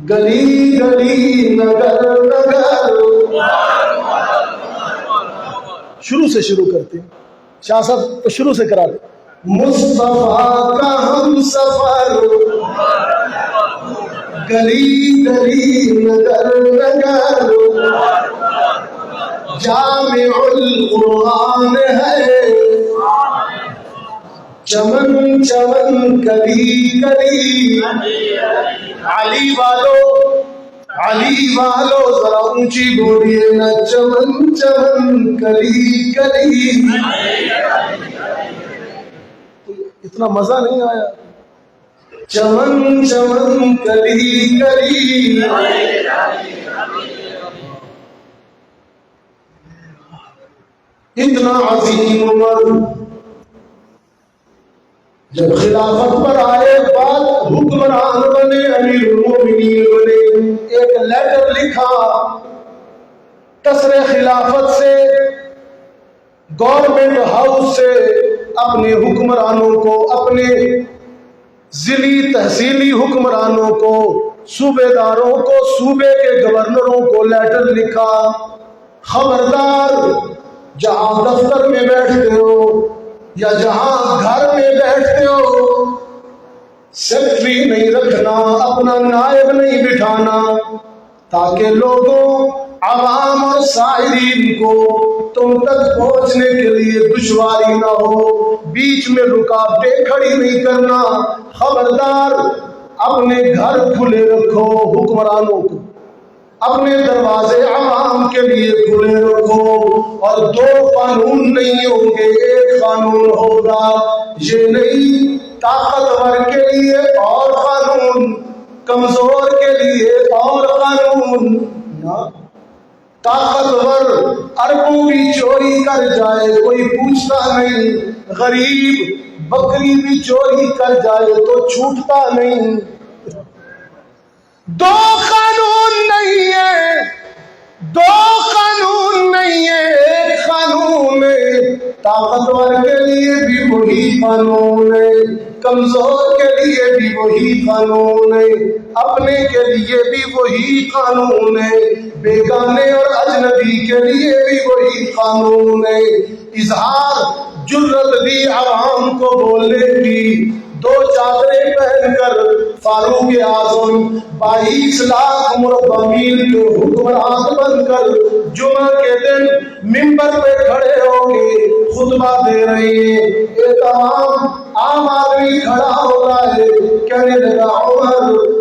گلی گلی نگر نگر. شروع سے شروع کرتے ہیں شاہ صاحب شروع سے کرا دیں. مصطفیٰ کا ہم سفر گلی گلی نگر نگر. جامع القرآن ہے چمن چمن کلی کلی. علی والو ذرا اونچی بولیے نا چمن چمن کلی کلی. اتنا مزہ نہیں آیا؟ چمن چمن کلی کلی. اتنا عظیم عمر جب خلافت پر آئے بعد حکمران بنے امیر المومنین بنے. ایک لیٹر لکھا قصر خلافت سے گورنمنٹ ہاؤس سے اپنے حکمرانوں کو، اپنے ضلعی تحصیلی حکمرانوں کو، صوبے داروں کو، صوبے کے گورنروں کو لیٹر لکھا، خبردار جہاں دفتر میں بیٹھتے ہو یا جہاں گھر میں بیٹھتے ہو سیکرٹری نہیں رکھنا، اپنا نائب نہیں بٹھانا، تاکہ لوگوں، عوام اور سائرین کو تم تک پہنچنے کے لیے دشواری نہ ہو، بیچ میں رکاوٹیں کھڑی نہیں کرنا. خبردار اپنے گھر کھلے رکھو حکمرانوں کو، اپنے دروازے عوام کے لیے کھلے رکھو، اور دو قانون نہیں ہوں گے، ایک قانون ہوگا. یہ نہیں طاقتور کے لیے اور قانون، کمزور کے لیے اور قانون. طاقتور اربوں بھی چوری کر جائے کوئی پوچھتا نہیں، غریب بکری بھی چوری کر جائے تو چھوٹتا نہیں. دو قانون نہیں ہے، دو قانون نہیں ہے، ایک قانون ہے. طاقتور کے لیے بھی وہی قانون ہے، کمزور کے لیے بھی وہی قانون ہے، اپنے کے لیے بھی وہی قانون ہے، بیگانے اور اجنبی کے لیے بھی وہی قانون ہے. اظہار جرت دی عوام کو بولنے کی، دو چادریں پہن کر فاروق اعظم 22 لاکھ مربع میل کے حکمران بن کر جمعہ کے دن منبر پہ کھڑے ہو کے خطبہ دے رہے ہیں. ایک عام آدمی کھڑا ہوتا ہے، کہنے لگا عمر